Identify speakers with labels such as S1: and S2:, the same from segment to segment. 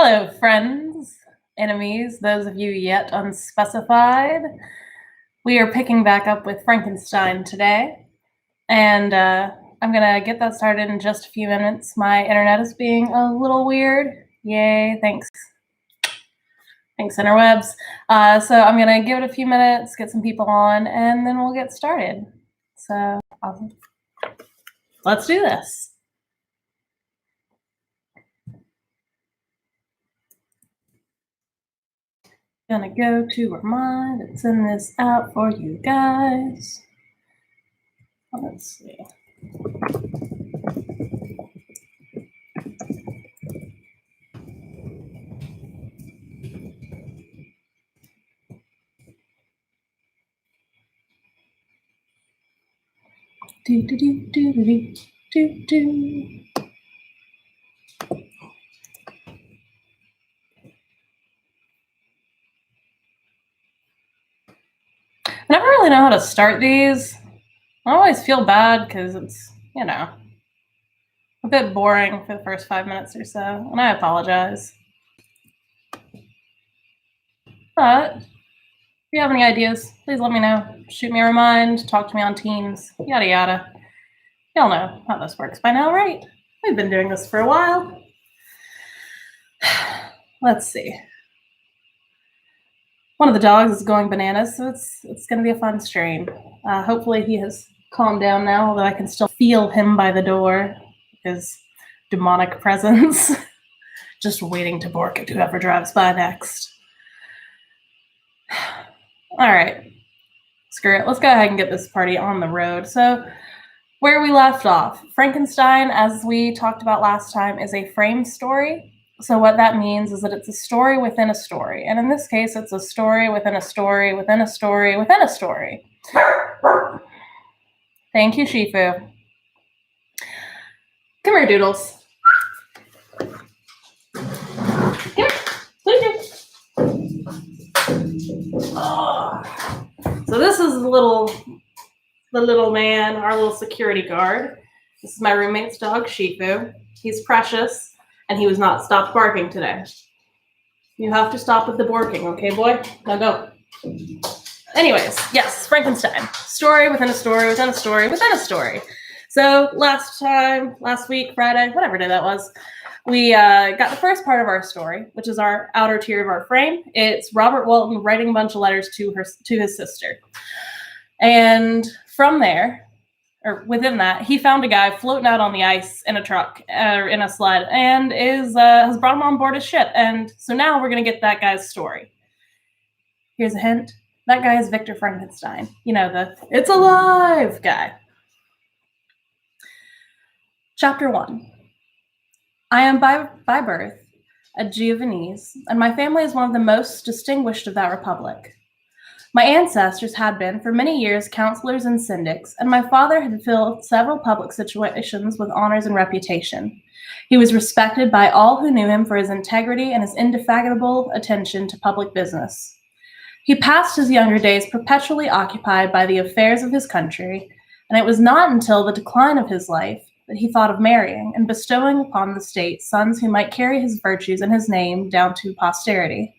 S1: Hello, friends, enemies, those of you yet unspecified. We are picking back up with Frankenstein today, and I'm gonna get that started in just a few minutes. My internet is being a little weird. Yay, thanks. Thanks, interwebs. So I'm gonna give it a few minutes, get some people on, and then we'll get started. So let's do this. Gonna go to Remind and send this out for you guys. Let's see. Do do do do do do do. I never really know how to start these. I always feel bad because it's, a bit boring for the first 5 minutes or so, and I apologize. But if you have any ideas, please let me know. Shoot me a remind, talk to me on Teams, yada yada. Y'all know how this works by now, right? We've been doing this for a while. Let's see. One of the dogs is going bananas, so it's going to be a fun stream. Hopefully he has calmed down now, although I can still feel him by the door, his demonic presence, just waiting to bark at whoever drives by next. All right, screw it. Let's go ahead and get this party on the road. So where we left off, Frankenstein, as we talked about last time, is a frame story. So what that means is that it's a story within a story. And in this case, it's a story within a story within a story within a story. Thank you, Shifu. Come here, Doodles. Come here. Please do. Oh. So this is the little man, our little security guard. This is my roommate's dog, Shifu. He's precious. And he was not stopped barking today. You have to stop with the barking, okay, boy? Now go. Anyways, yes, Frankenstein. Story within a story within a story within a story. So last week, Friday, whatever day that was, we got the first part of our story, which is our outer tier of our frame. It's Robert Walton writing a bunch of letters to his sister. And from there, or within that, he found a guy floating out on the ice in a truck, or in a sled, and has brought him on board his ship. And so now we're going to get that guy's story. Here's a hint. That guy is Victor Frankenstein. You know, the "it's alive" guy. Chapter 1. I am by birth a Giovanese, and my family is one of the most distinguished of that republic. My ancestors had been, for many years, counselors and syndics, and my father had filled several public situations with honors and reputation. He was respected by all who knew him for his integrity and his indefatigable attention to public business. He passed his younger days perpetually occupied by the affairs of his country, and it was not until the decline of his life that he thought of marrying and bestowing upon the state sons who might carry his virtues and his name down to posterity.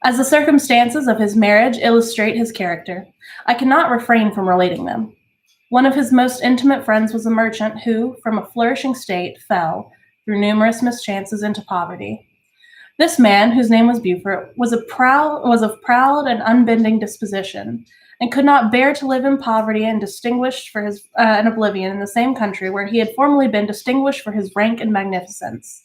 S1: As the circumstances of his marriage illustrate his character, I cannot refrain from relating them. One of his most intimate friends was a merchant who, from a flourishing state, fell, through numerous mischances, into poverty. This man, whose name was Beaufort, was of proud and unbending disposition, and could not bear to live in poverty and distinguished for his and oblivion in the same country where he had formerly been distinguished for his rank and magnificence.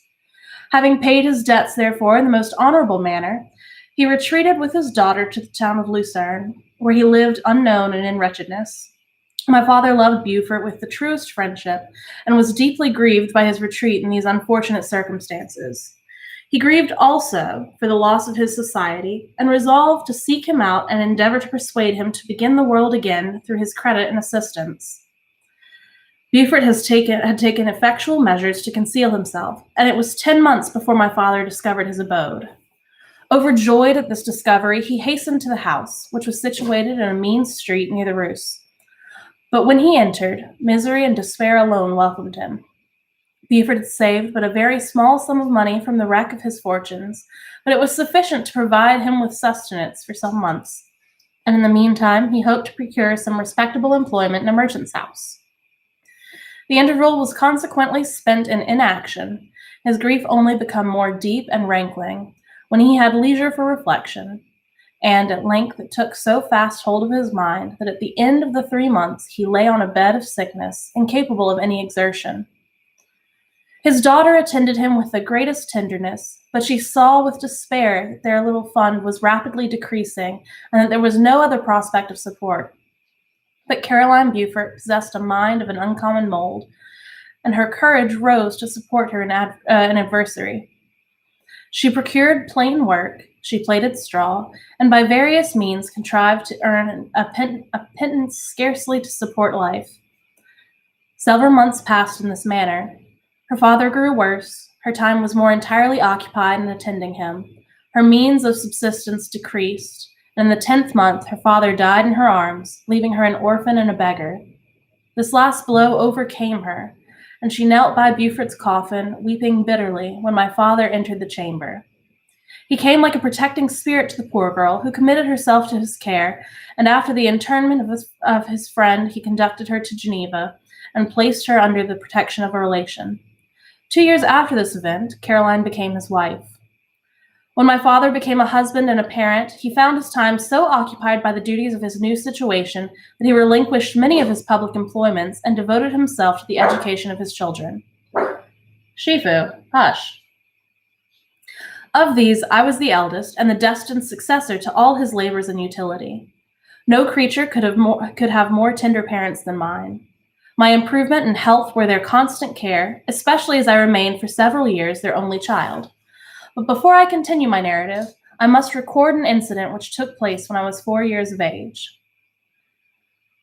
S1: Having paid his debts, therefore, in the most honorable manner, he retreated with his daughter to the town of Lucerne, where he lived unknown and in wretchedness. My father loved Beaufort with the truest friendship, and was deeply grieved by his retreat in these unfortunate circumstances. He grieved also for the loss of his society, and resolved to seek him out and endeavor to persuade him to begin the world again through his credit and assistance. Beaufort had taken effectual measures to conceal himself, and it was 10 months before my father discovered his abode. Overjoyed at this discovery, he hastened to the house, which was situated in a mean street near the Rus. But when he entered, misery and despair alone welcomed him. Buford had saved but a very small sum of money from the wreck of his fortunes, but it was sufficient to provide him with sustenance for some months, and in the meantime he hoped to procure some respectable employment in a merchant's house. The interval was consequently spent in inaction, his grief only become more deep and rankling, when he had leisure for reflection, and at length it took so fast hold of his mind that at the end of the 3 months he lay on a bed of sickness, incapable of any exertion. His daughter attended him with the greatest tenderness, but she saw with despair that their little fund was rapidly decreasing and that there was no other prospect of support. But Caroline Beaufort possessed a mind of an uncommon mold, and her courage rose to support her in adversity. She procured plain work, she plaited straw, and by various means contrived to earn a pittance scarcely to support life. Several months passed in this manner. Her father grew worse, her time was more entirely occupied in attending him, her means of subsistence decreased, and in the 10th month her father died in her arms, leaving her an orphan and a beggar. This last blow overcame her, and she knelt by Beaufort's coffin, weeping bitterly, when my father entered the chamber. He came like a protecting spirit to the poor girl, who committed herself to his care, and after the internment of his friend, he conducted her to Geneva, and placed her under the protection of a relation. 2 years after this event, Caroline became his wife. When my father became a husband and a parent, he found his time so occupied by the duties of his new situation that he relinquished many of his public employments and devoted himself to the education of his children. Shifu, hush. Of these, I was the eldest and the destined successor to all his labors and utility. No creature could have more tender parents than mine. My improvement and health were their constant care, especially as I remained for several years their only child. But before I continue my narrative, I must record an incident which took place when I was 4 years of age.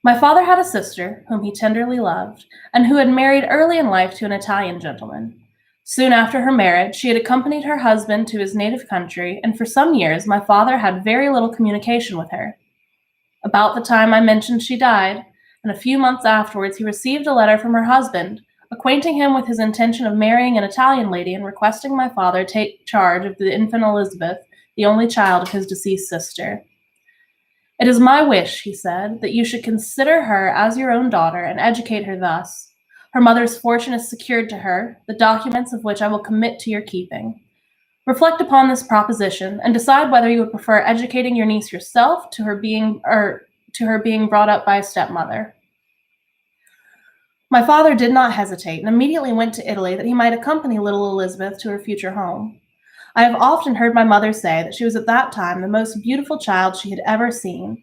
S1: My father had a sister, whom he tenderly loved, and who had married early in life to an Italian gentleman. Soon after her marriage, she had accompanied her husband to his native country, and for some years my father had very little communication with her. About the time I mentioned she died, and a few months afterwards he received a letter from her husband, acquainting him with his intention of marrying an Italian lady and requesting my father take charge of the infant Elizabeth, the only child of his deceased sister. "It is my wish," he said, "that you should consider her as your own daughter and educate her thus. Her mother's fortune is secured to her, the documents of which I will commit to your keeping. Reflect upon this proposition and decide whether you would prefer educating your niece yourself to her being brought up by a stepmother." My father did not hesitate and immediately went to Italy that he might accompany little Elizabeth to her future home. I have often heard my mother say that she was at that time the most beautiful child she had ever seen,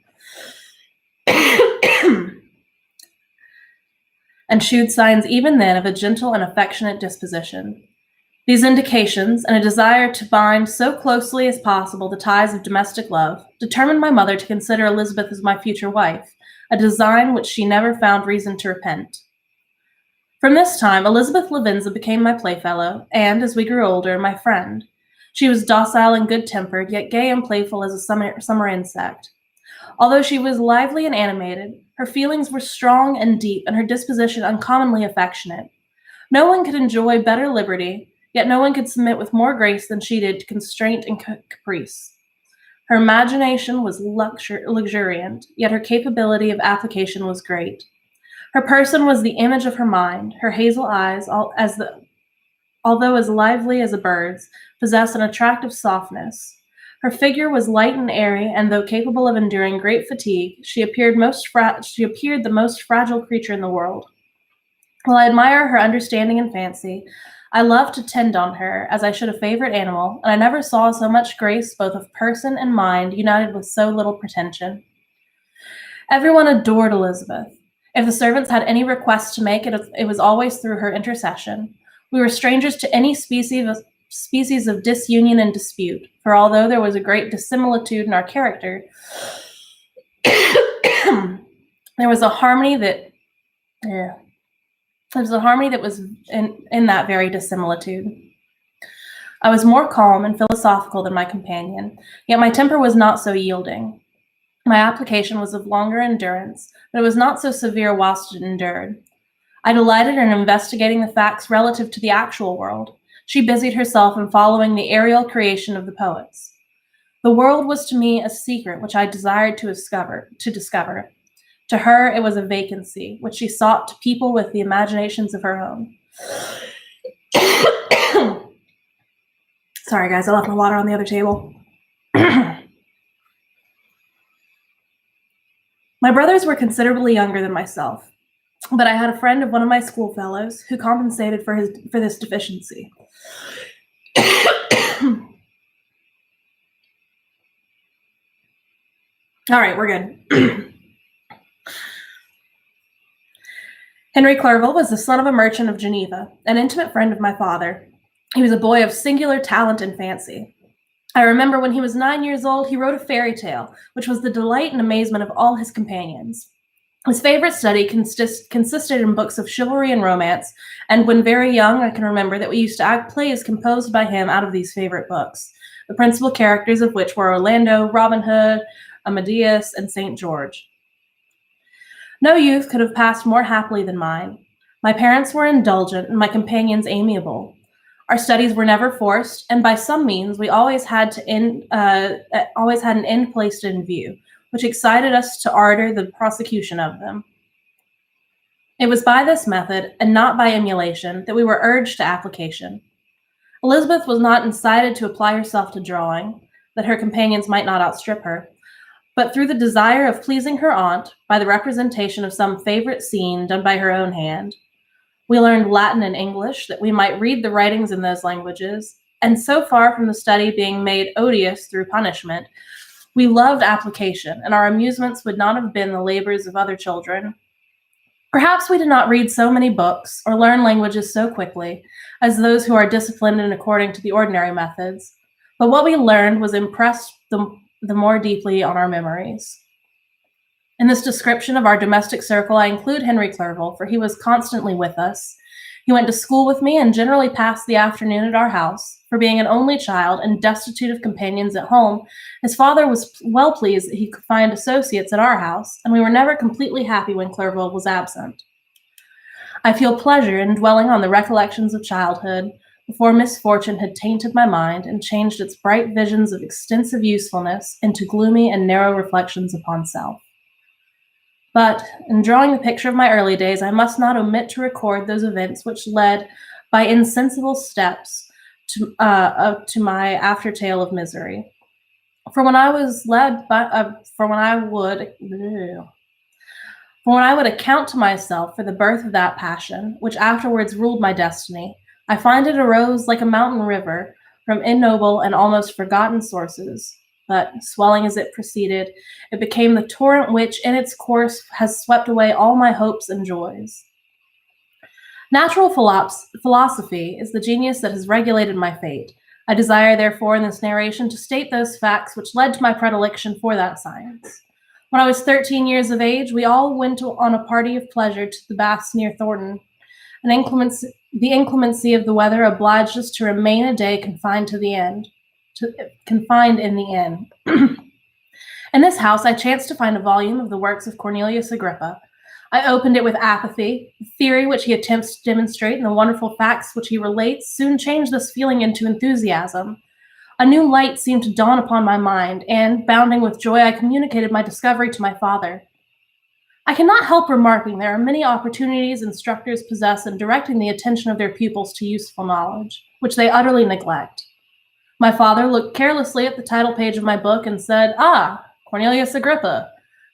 S1: and shewed signs even then of a gentle and affectionate disposition. These indications, and a desire to bind so closely as possible the ties of domestic love, determined my mother to consider Elizabeth as my future wife, a design which she never found reason to repent. From this time, Elizabeth Lavenza became my playfellow, and, as we grew older, my friend. She was docile and good-tempered, yet gay and playful as a summer insect. Although she was lively and animated, her feelings were strong and deep, and her disposition uncommonly affectionate. No one could enjoy better liberty, yet no one could submit with more grace than she did to constraint and caprice. Her imagination was luxuriant, yet her capability of application was great. Her person was the image of her mind. Her hazel eyes, although as lively as a bird's, possessed an attractive softness. Her figure was light and airy, and though capable of enduring great fatigue, she appeared the most fragile creature in the world. While I admire her understanding and fancy, I love to tend on her as I should a favorite animal, and I never saw so much grace both of person and mind united with so little pretension. Everyone adored Elizabeth. If the servants had any request to make, it was always through her intercession. We were strangers to any species of disunion and dispute, for although there was a great dissimilitude in our character, there was a harmony that was in that very dissimilitude. I was more calm and philosophical than my companion, yet my temper was not so yielding. My application was of longer endurance, but it was not so severe whilst it endured. I delighted in investigating the facts relative to the actual world. She busied herself in following the aerial creation of the poets. The world was to me a secret which I desired to discover. To her, it was a vacancy, which she sought to people with the imaginations of her own. Sorry, guys, I left my water on the other table. My brothers were considerably younger than myself, but I had a friend of one of my schoolfellows who compensated for this deficiency. All right, we're good. Henry Clerval was the son of a merchant of Geneva, an intimate friend of my father. He was a boy of singular talent and fancy. I remember when he was 9 years old, he wrote a fairy tale, which was the delight and amazement of all his companions. His favorite study consisted in books of chivalry and romance, and when very young, I can remember that we used to act plays composed by him out of these favorite books, the principal characters of which were Orlando, Robin Hood, Amadeus, and St. George. No youth could have passed more happily than mine. My parents were indulgent and my companions amiable. Our studies were never forced, and by some means we always had an end placed in view, which excited us to ardor the prosecution of them. It was by this method, and not by emulation, that we were urged to application. Elizabeth was not incited to apply herself to drawing, that her companions might not outstrip her, but through the desire of pleasing her aunt by the representation of some favorite scene done by her own hand. We learned Latin and English that we might read the writings in those languages, and so far from the study being made odious through punishment, we loved application, and our amusements would not have been the labors of other children. Perhaps we did not read so many books or learn languages so quickly as those who are disciplined in according to the ordinary methods, but what we learned was impressed the more deeply on our memories. In this description of our domestic circle, I include Henry Clerval, for he was constantly with us. He went to school with me and generally passed the afternoon at our house. For being an only child and destitute of companions at home, his father was well pleased that he could find associates at our house, and we were never completely happy when Clerval was absent. I feel pleasure in dwelling on the recollections of childhood, before misfortune had tainted my mind and changed its bright visions of extensive usefulness into gloomy and narrow reflections upon self. But in drawing the picture of my early days, I must not omit to record those events which led by insensible steps to my after tale of misery. For when I would account to myself for the birth of that passion, which afterwards ruled my destiny, I find it arose like a mountain river from ignoble and almost forgotten sources. But, swelling as it proceeded, it became the torrent which, in its course, has swept away all my hopes and joys. Natural philosophy is the genius that has regulated my fate. I desire, therefore, in this narration to state those facts which led to my predilection for that science. When I was 13 years of age, we all went on a party of pleasure to the baths near Thornton. The inclemency of the weather obliged us to remain a day confined in the inn. In this house, I chanced to find a volume of the works of Cornelius Agrippa. I opened it with apathy. The theory which he attempts to demonstrate and the wonderful facts which he relates soon changed this feeling into enthusiasm. A new light seemed to dawn upon my mind, and, bounding with joy, I communicated my discovery to my father. I cannot help remarking there are many opportunities instructors possess in directing the attention of their pupils to useful knowledge, which they utterly neglect. My father looked carelessly at the title page of my book and said, "Ah, Cornelius Agrippa.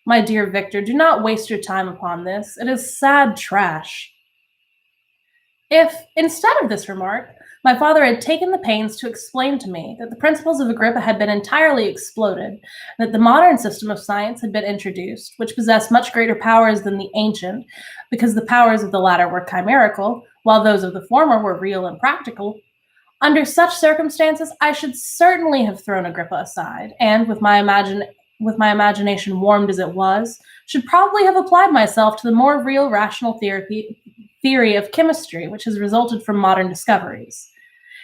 S1: My dear Victor, do not waste your time upon this. It is sad trash." If, instead of this remark, my father had taken the pains to explain to me that the principles of Agrippa had been entirely exploded, and that the modern system of science had been introduced, which possessed much greater powers than the ancient, because the powers of the latter were chimerical, while those of the former were real and practical, under such circumstances, I should certainly have thrown Agrippa aside, and with my imagination warmed as it was, should probably have applied myself to the more real rational theory of chemistry, which has resulted from modern discoveries.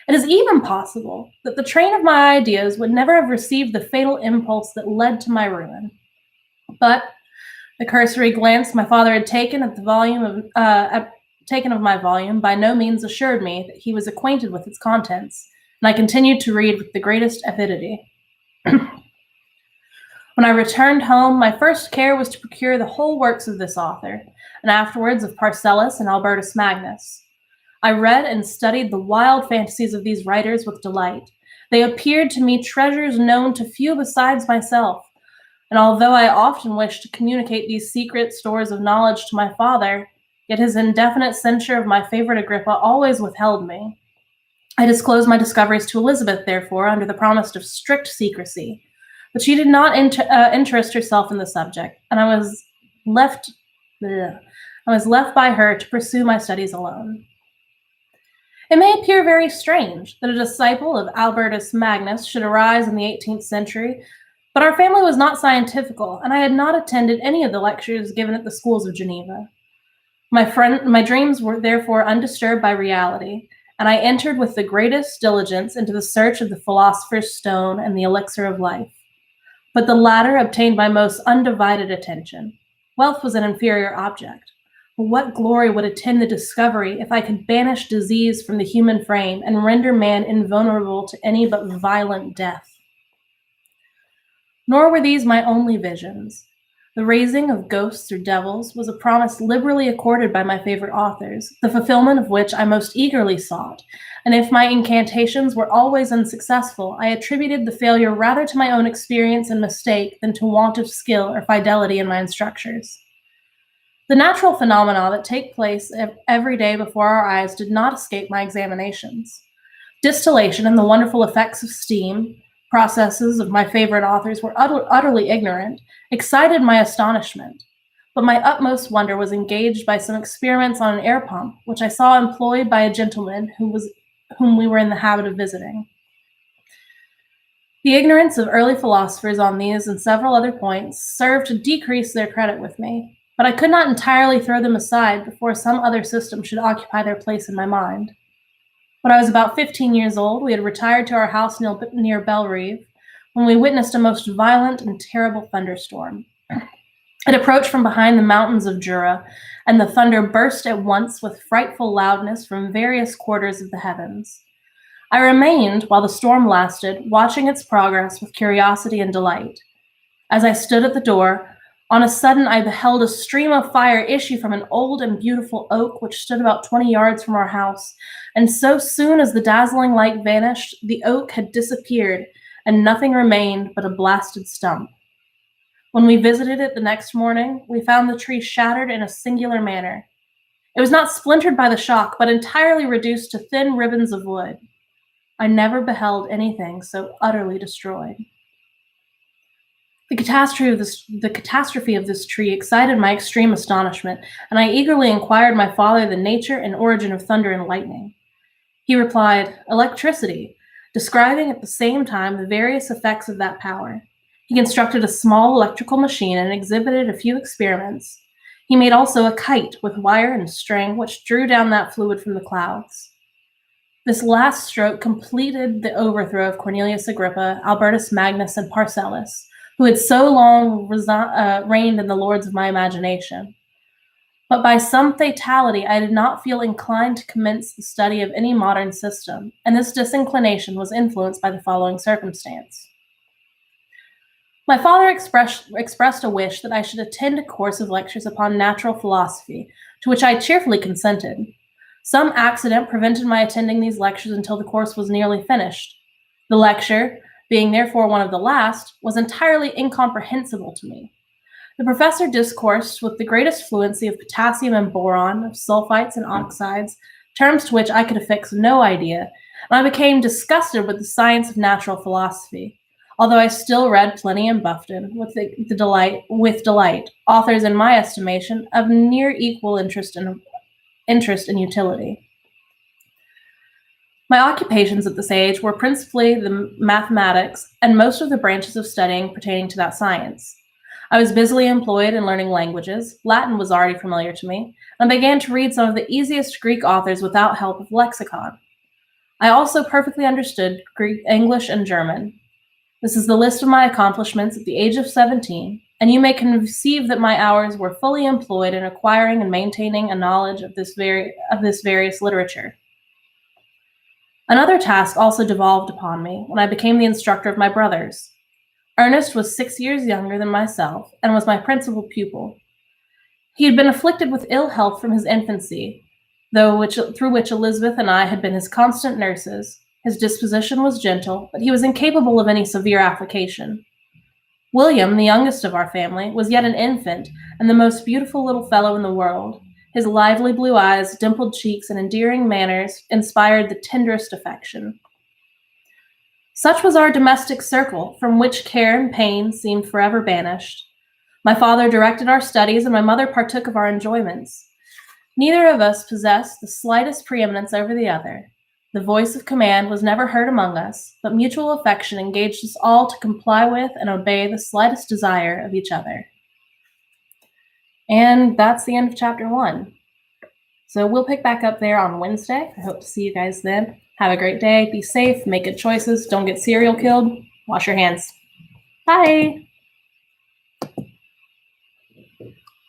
S1: It is even possible that the train of my ideas would never have received the fatal impulse that led to my ruin. But the cursory glance my father had taken at the volume taken of my volume by no means assured me that he was acquainted with its contents, and I continued to read with the greatest avidity. When I returned home, my first care was to procure the whole works of this author, and afterwards of Paracelsus and Albertus Magnus. I read and studied the wild fantasies of these writers with delight. They appeared to me treasures known to few besides myself, and although I often wished to communicate these secret stores of knowledge to my father, yet his indefinite censure of my favorite Agrippa always withheld me. I disclosed my discoveries to Elizabeth, therefore, under the promise of strict secrecy, but she did not interest herself in the subject, and I was left by her to pursue my studies alone. It may appear very strange that a disciple of Albertus Magnus should arise in the 18th century, but our family was not scientifical, and I had not attended any of the lectures given at the schools of Geneva. My dreams were therefore undisturbed by reality, and I entered with the greatest diligence into the search of the philosopher's stone and the elixir of life. But the latter obtained my most undivided attention. Wealth was an inferior object. But what glory would attend the discovery if I could banish disease from the human frame and render man invulnerable to any but violent death? Nor were these my only visions. The raising of ghosts or devils was a promise liberally accorded by my favorite authors, the fulfillment of which I most eagerly sought, and if my incantations were always unsuccessful, I attributed the failure rather to my own experience and mistake than to want of skill or fidelity in my instructors. The natural phenomena that take place every day before our eyes did not escape my examinations. Distillation and the wonderful effects of steam, processes of my favorite authors were utterly ignorant, excited my astonishment. But my utmost wonder was engaged by some experiments on an air pump, which I saw employed by a gentleman whom we were in the habit of visiting. The ignorance of early philosophers on these and several other points served to decrease their credit with me, but I could not entirely throw them aside before some other system should occupy their place in my mind. When I was about 15 years old, we had retired to our house near Bellerive, when we witnessed a most violent and terrible thunderstorm. It approached from behind the mountains of Jura, and the thunder burst at once with frightful loudness from various quarters of the heavens. I remained, while the storm lasted, watching its progress with curiosity and delight. As I stood at the door, on a sudden I beheld a stream of fire issue from an old and beautiful oak which stood about 20 yards from our house, and so soon as the dazzling light vanished, the oak had disappeared, and nothing remained but a blasted stump. When we visited it the next morning, we found the tree shattered in a singular manner. It was not splintered by the shock, but entirely reduced to thin ribbons of wood. I never beheld anything so utterly destroyed. The catastrophe of this tree excited my extreme astonishment, and I eagerly inquired my father the nature and origin of thunder and lightning. He replied, "Electricity," describing at the same time the various effects of that power. He constructed a small electrical machine and exhibited a few experiments. He made also a kite with wire and string, which drew down that fluid from the clouds. This last stroke completed the overthrow of Cornelius Agrippa, Albertus Magnus, and Paracelsus, who had so long reigned in the lords of my imagination. But by some fatality, I did not feel inclined to commence the study of any modern system, and this disinclination was influenced by the following circumstance. My father expressed a wish that I should attend a course of lectures upon natural philosophy, to which I cheerfully consented. Some accident prevented my attending these lectures until the course was nearly finished. The lecture, being therefore one of the last, was entirely incomprehensible to me. The professor discoursed with the greatest fluency of potassium and boron, of sulfites and oxides, terms to which I could affix no idea, and I became disgusted with the science of natural philosophy, although I still read Pliny and Buffon with delight, authors in my estimation of near equal interest and utility. My occupations at this age were principally the mathematics and most of the branches of studying pertaining to that science. I was busily employed in learning languages. Latin was already familiar to me, and I began to read some of the easiest Greek authors without help of lexicon. I also perfectly understood Greek, English, and German. This is the list of my accomplishments at the age of 17, and you may conceive that my hours were fully employed in acquiring and maintaining a knowledge of this various literature. Another task also devolved upon me when I became the instructor of my brothers. Ernest was 6 years younger than myself and was my principal pupil. He had been afflicted with ill health from his infancy, through which Elizabeth and I had been his constant nurses. His disposition was gentle, but he was incapable of any severe application. William, the youngest of our family, was yet an infant and the most beautiful little fellow in the world. His lively blue eyes, dimpled cheeks, and endearing manners inspired the tenderest affection. Such was our domestic circle, from which care and pain seemed forever banished. My father directed our studies, and my mother partook of our enjoyments. Neither of us possessed the slightest preeminence over the other. The voice of command was never heard among us, but mutual affection engaged us all to comply with and obey the slightest desire of each other. And that's the end of chapter 1. So we'll pick back up there on Wednesday. I hope to see you guys then. Have a great day. Be safe. Make good choices. Don't get serial killed. Wash your hands. Bye.